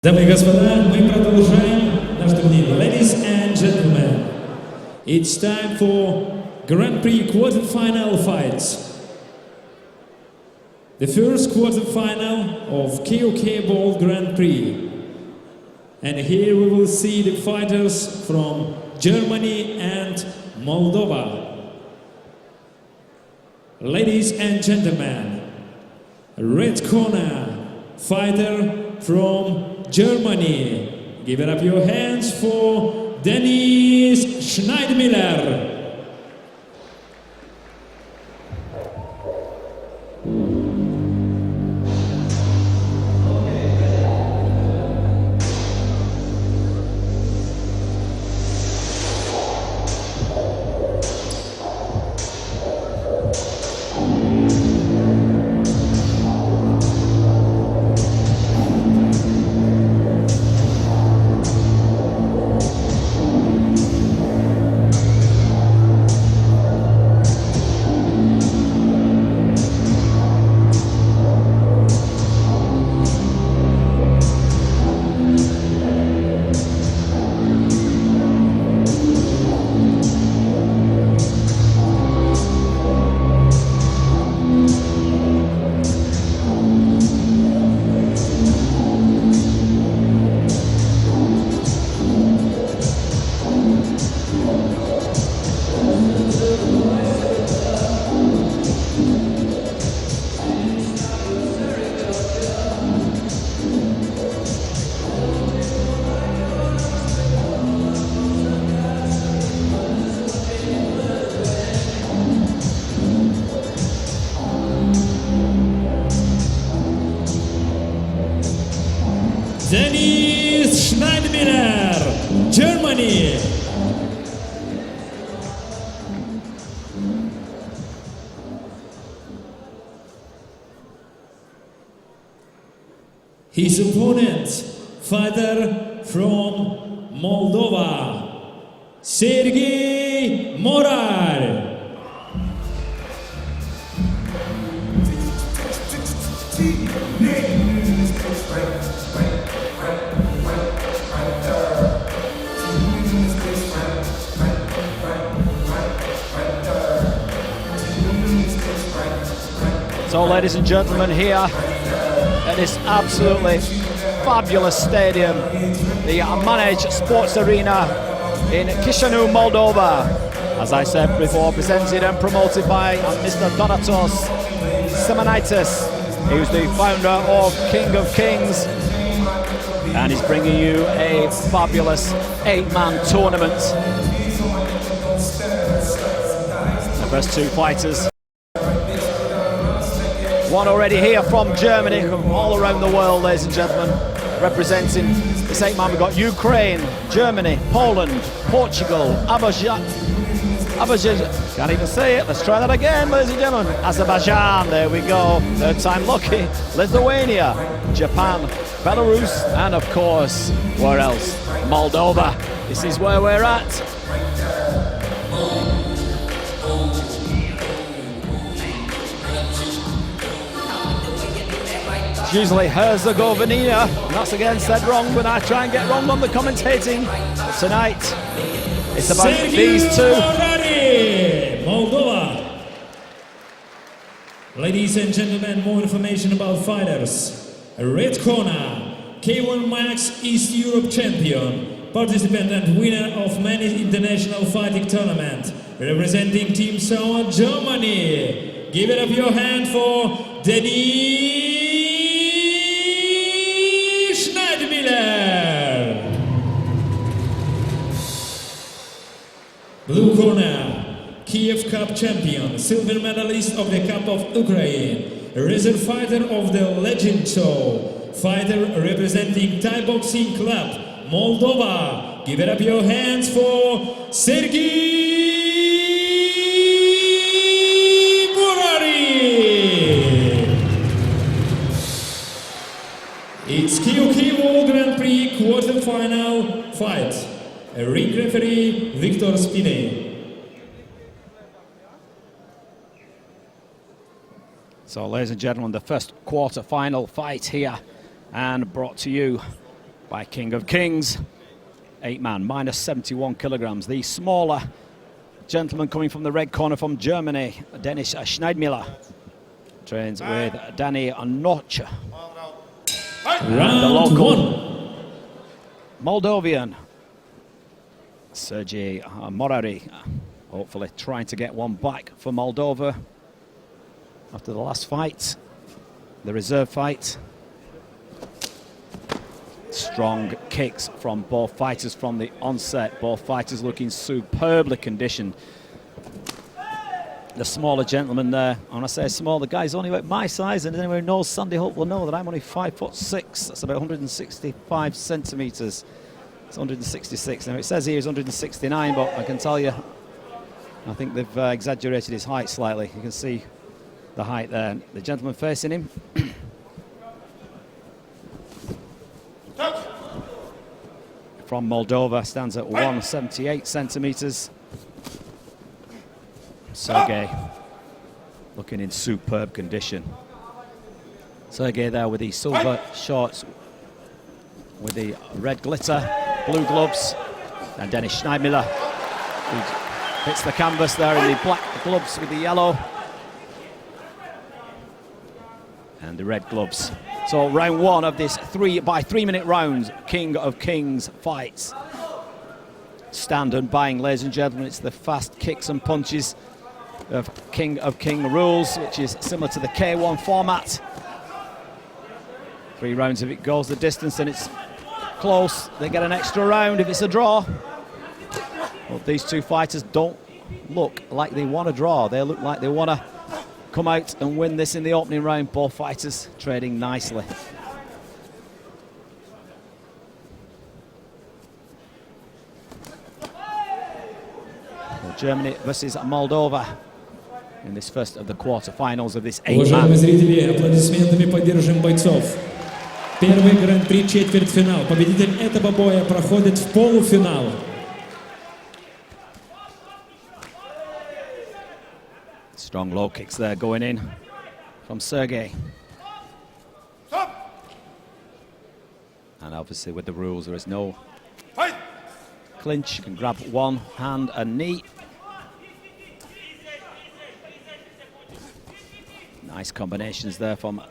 Дамы и господа, мы продолжаем наш турнир. Ladies and gentlemen, it's time for Grand Prix quarter-final fights. The first quarter-final of KOK Ball Grand Prix. And here we will see the fighters from Germany and Moldova. Ladies and gentlemen, red corner, fighter from Germany. Give it up your hands for Denis Schneidmiller. Denis Schneidmiller, Germany. His opponent, fighter from Moldova, Sergiu Morari. So, ladies and gentlemen, here at this absolutely fabulous stadium, the Manage Sports Arena in Chisinau, Moldova. As I said before, presented and promoted by Mr. Donatos Simonaitis, who's the founder of King of Kings, and he's bringing you a fabulous 8-man tournament. The first two fighters. One already here from Germany, from all around the world, ladies and gentlemen. Representing this 8-man, we've got Ukraine, Germany, Poland, Portugal, Azerbaijan, can't even say it, let's try that again, ladies and gentlemen. Azerbaijan, there we go, third time lucky. Lithuania, Japan, Belarus, and of course, where else? Moldova. This is where we're at. Usually Herzegovina, and that's again said wrong when I try and get wrong on the commentating. But tonight, it's about Sergiu these two. Morari, Moldova. Ladies and gentlemen, more information about fighters. Red corner, K1 Max East Europe champion, participant and winner of many international fighting tournaments, representing Team Sauer, Germany. Give it up your hand for Denis Schneidmiller. Blue corner, Kiev Cup champion, silver medalist of the Cup of Ukraine, reserve fighter of the Legend Show, fighter representing Thai Boxing Club, Moldova. Give it up your hands for Sergiu Morari. It's KOK Ball Grand Prix quarter-final fight. A ring referee, Victor Spiney. So, ladies and gentlemen, the first quarter-final fight here, and brought to you by King of Kings. 8-man, minus 71 kilograms. The smaller gentleman coming from the red corner from Germany, Denis Schneidmiller, trains with Danny Noch. And the local Moldovan, Sergiu Morari, hopefully trying to get one back for Moldova after the last fight, the reserve fight. Strong kicks from both fighters from the onset. Both fighters looking superbly conditioned. The smaller gentleman there, when I say small, the guy's only about my size, and anyone who knows Sandy Hook will know that I'm only 5'6". That's about 165 centimetres. It's 166. Now it says here he's 169, but I can tell you, I think they've exaggerated his height slightly. You can see the height there. The gentleman facing him. From Moldova, stands at 178 centimetres. Sergei looking in superb condition. Sergei there with the silver shorts with the red glitter, blue gloves, and Denis Schneidmiller, who hits the canvas there in the black gloves with the yellow and the red gloves. So round one of this 3-by-3-minute round King of Kings fights. Stand and bang, ladies and gentlemen. It's the fast kicks and punches of King of King rules, which is similar to the K1 format. 3 rounds if it goes the distance and it's close, they get an extra round if it's a draw. Well, these two fighters don't look like they want to draw. They look like they want to come out and win this in the opening round. Both fighters trading nicely. Well, Germany versus Moldova in this first of the quarterfinals of this 8-man. Уважаемые зрители, аплодисментами поддержим бойцов. Первый гран-при четвертьфинал. Победитель этого боя проходит в полуфинал. Strong low kicks there going in from Sergei. And obviously with the rules there is no clinch. You can grab one hand and knee. Nice combinations there from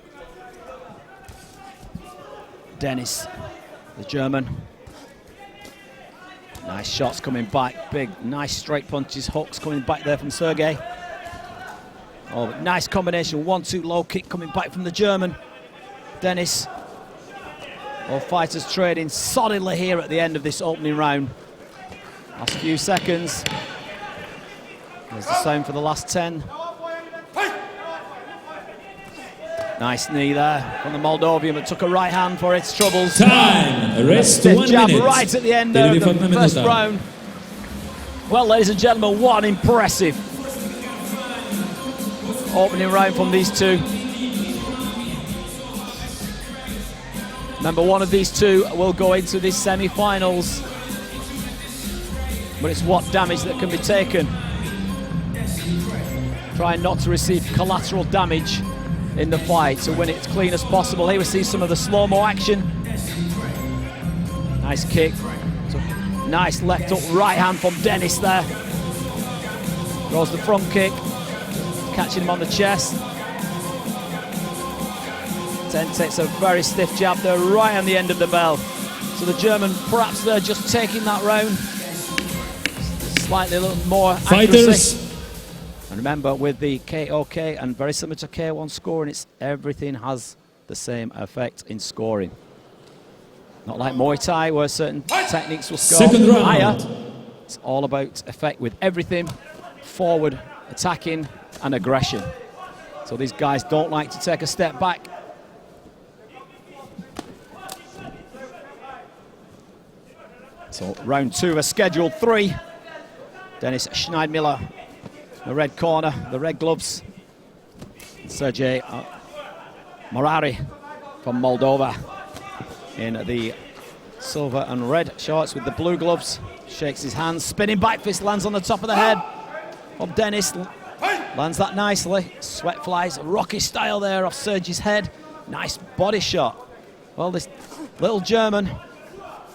Denis, the German. Nice shots coming back, big, nice straight punches, hooks coming back there from Sergei. Oh, nice combination, 1-2 low kick coming back from the German, Denis. All fighters trading solidly here at the end of this opening round. Last few seconds. There's the sound for the last 10. Nice knee there from the Moldovan, but took a right hand for its troubles. Time! Rest 1 jab minute. right at the end of the first round. Well, ladies and gentlemen, what an impressive opening round from these two. Remember, one of these two will go into the semi-finals, but it's what damage that can be taken. Trying not to receive collateral damage in the fight, to win it as clean as possible. Here we see some of the slow-mo action. Nice kick. So, nice left hook, right hand from Denis there. Throws the front kick, catching him on the chest. Then takes a very stiff jab there, right on the end of the bell. So the German, perhaps they're just taking that round. Slightly a little more accuracy. And remember, with the KOK and very similar to K1 scoring, it's everything has the same effect in scoring. Not like Muay Thai, where certain techniques will score higher. It's all about effect with everything, forward, attacking, and aggression. So these guys don't like to take a step back. So round 2 is scheduled 3. Denis Schneidmiller, the red corner, the red gloves. Sergiu Morari from Moldova in the silver and red shorts with the blue gloves. Shakes his hands, spinning back fist lands on the top of the head of Denis. Lands that nicely. Sweat flies, Rocky style there off Sergi's head. Nice body shot. Well, this little German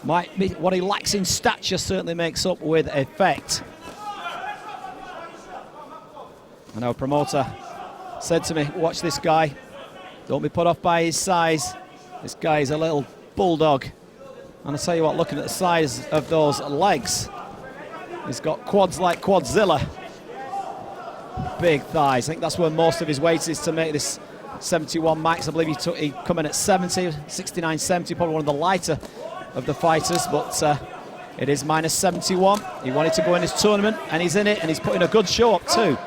Might be what he lacks in stature certainly makes up with effect. And our promoter said to me, watch this guy, don't be put off by his size. This guy is a little bulldog. And I tell you what, looking at the size of those legs, he's got quads like Quadzilla. Big thighs. I think that's where most of his weight is to make this 71 max. I believe he come in at 70, 69, 70, probably one of the lighter of the fighters, but it is minus 71. He wanted to go in his tournament, and he's in it, and he's putting a good show up too.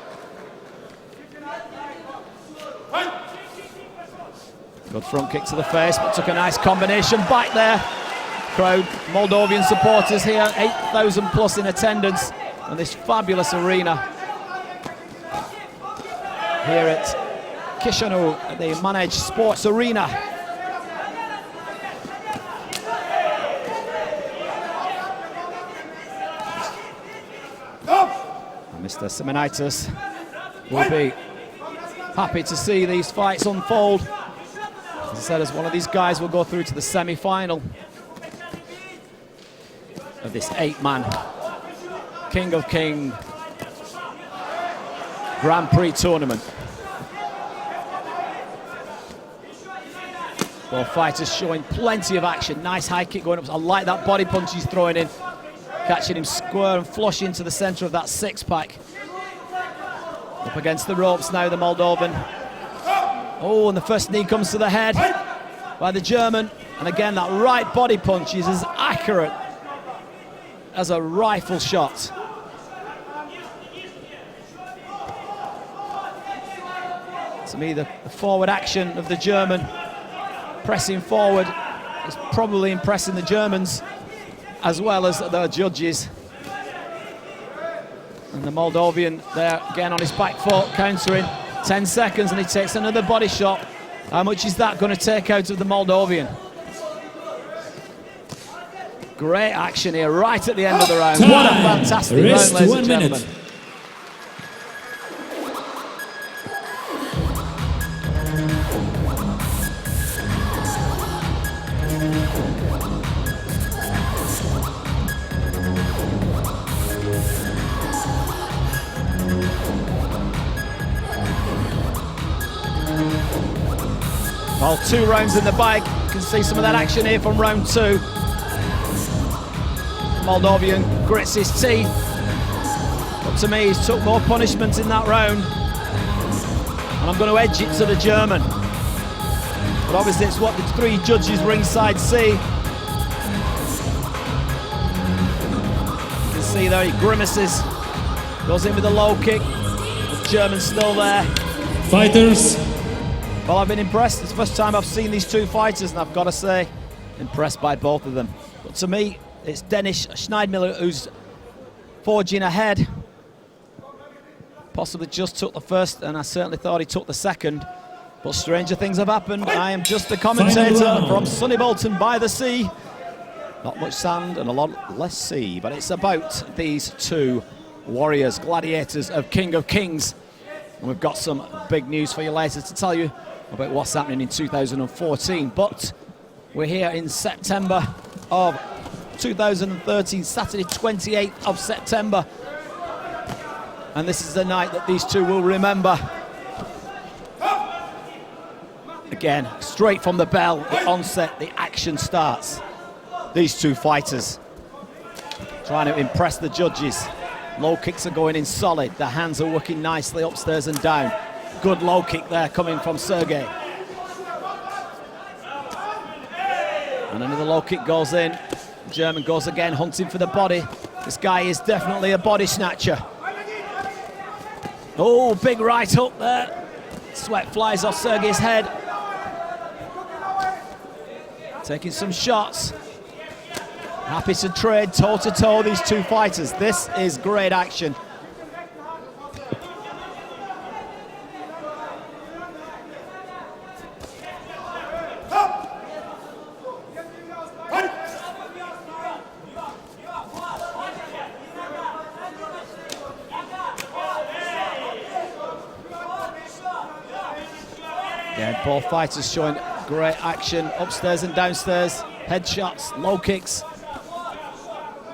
Good front kick to the face, but took a nice combination back there. Crowd, Moldovan supporters here, 8,000 plus in attendance in this fabulous arena here at Chișinău, at the Managed Sports Arena. And Mr. Simonitis will be happy to see these fights unfold. As I said, as one of these guys will go through to the semi-final of this 8-man King of King Grand Prix tournament. Both fighters showing plenty of action. Nice high kick going up. I like that body punch he's throwing in. Catching him square and flush into the centre of that six-pack. Up against the ropes now, the Moldovan. Oh, and the first knee comes to the head by the German. And again, that right body punch is as accurate as a rifle shot. To me, the forward action of the German, pressing forward, is probably impressing the Germans as well as the judges. And the Moldovan there again on his back foot, countering. 10 seconds and he takes another body shot. How much is that going to take out of the Moldovan? Great action here right at the end of the round. Time. What a fantastic round, ladies and gentlemen. Well, 2 rounds in the bag. You can see some of that action here from round 2. Moldovan grits his teeth. But to me, he's took more punishment in that round. And I'm going to edge it to the German. But obviously it's what the 3 judges ringside see. You can see there he grimaces. Goes in with a low kick. The German's still there. Fighters. Well, I've been impressed. It's the first time I've seen these 2 fighters, and I've got to say, impressed by both of them. But to me, it's Denis Schneidmiller who's forging ahead. Possibly just took the first, and I certainly thought he took the second. But stranger things have happened. I am just a commentator from sunny Bolton by the sea. Not much sand and a lot less sea, but it's about these 2 warriors, gladiators of King of Kings. And we've got some big news for you later to tell you about what's happening in 2014. But we're here in September of 2013, Saturday 28th of September. And this is the night that these 2 will remember. Again, straight from the bell, the onset, the action starts. These 2 fighters trying to impress the judges. Low kicks are going in solid. The hands are working nicely upstairs and down. Good low kick there coming from Sergei. And another low kick goes in. German goes again, hunting for the body. This guy is definitely a body snatcher. Oh, big right hook there. Sweat flies off Sergei's head. Taking some shots. Happy to trade toe-to-toe these 2 fighters. This is great action. Yeah, both fighters showing great action upstairs and downstairs. Headshots, low kicks.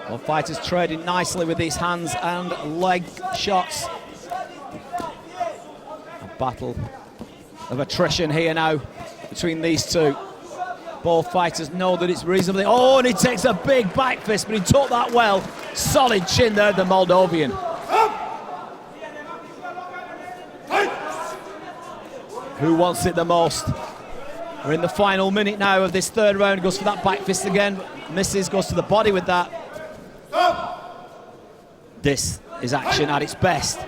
Both fighters trading nicely with these hands and leg shots. A battle of attrition here now between these two. Both fighters know that it's reasonably... Oh, and he takes a big back fist, but he took that well. Solid chin there, the Moldovan. Who wants it the most? We're in the final minute now of this third round. Goes for that back fist again, misses, goes to the body with that. This is action at its best.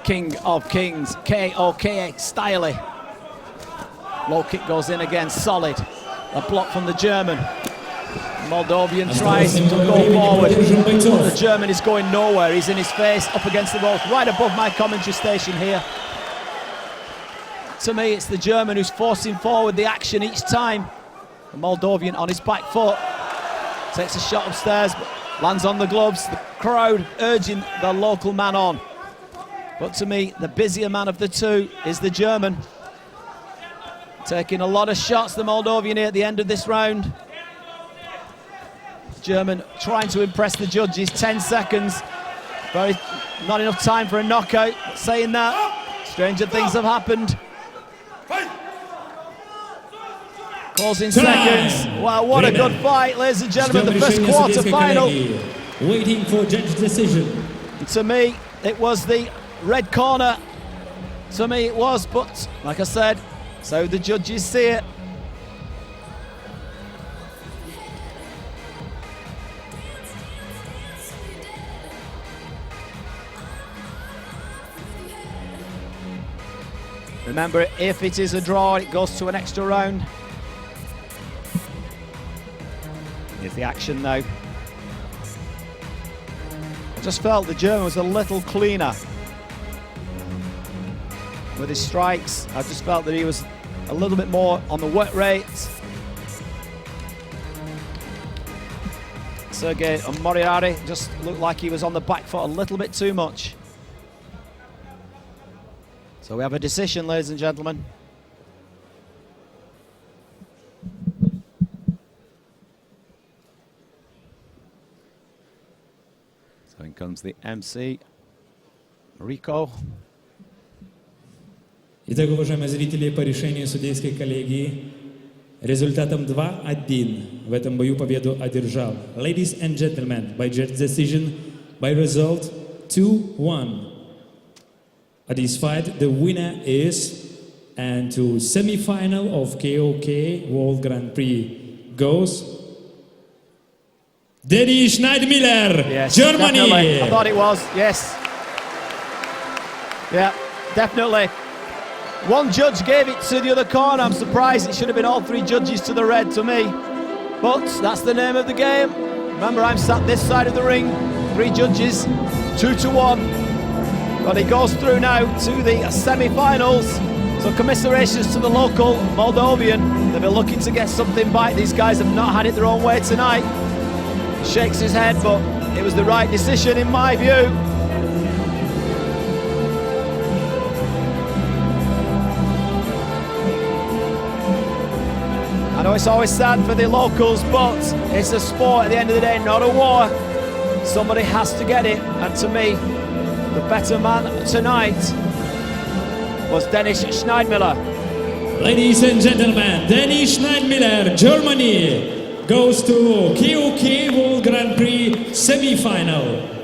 King of Kings, KOK style. Low kick goes in again, solid. A block from the German. Moldovan tries to go forward. The German is going nowhere. He's in his face, up against the wall, right above my commentary station here. To me, it's the German who's forcing forward the action each time. The Moldovan on his back foot. Takes a shot upstairs, but lands on the gloves. The crowd urging the local man on. But to me, the busier man of the two is the German. Taking a lot of shots, the Moldovan here at the end of this round. German trying to impress the judges, 10 seconds. Not enough time for a knockout. Saying that, stranger things have happened. Closing seconds. Wow, what a good fight, ladies and gentlemen. The first quarter final. Waiting for judge decision. To me, it was the red corner. To me, it was, but like I said, so the judges see it. Remember, if it is a draw, it goes to an extra round. Here's the action now. I just felt the German was a little cleaner with his strikes. I just felt that he was a little bit more on the work rate. Sergei Morari just looked like he was on the back foot a little bit too much. So we have a decision, ladies and gentlemen. So in comes the MC, Rico. Итак, уважаемые зрители, по решению судейской коллегии результатом 2-1 в этом бою победу одержал. Ladies and gentlemen, by judge decision, by result 2-1. At this fight, the winner is, and to semi-final of KOK World Grand Prix goes Denis Schneidmiller, yes, Germany. Definitely. I thought it was, yes. Yeah, definitely. One judge gave it to the other corner. I'm surprised. It should have been all three judges to the red to me. But that's the name of the game. Remember, I'm sat this side of the ring. Three judges, 2-1. But he goes through now to the semi-finals. So commiserations to the local Moldovan. They'll be looking to get something back. These guys have not had it their own way tonight. Shakes his head, but it was the right decision in my view. I know it's always sad for the locals, but it's a sport at the end of the day, not a war. Somebody has to get it, and to me, the better man tonight was Denis Schneidmiller. Ladies and gentlemen, Denis Schneidmiller, Germany, goes to KOK World Grand Prix semi-final.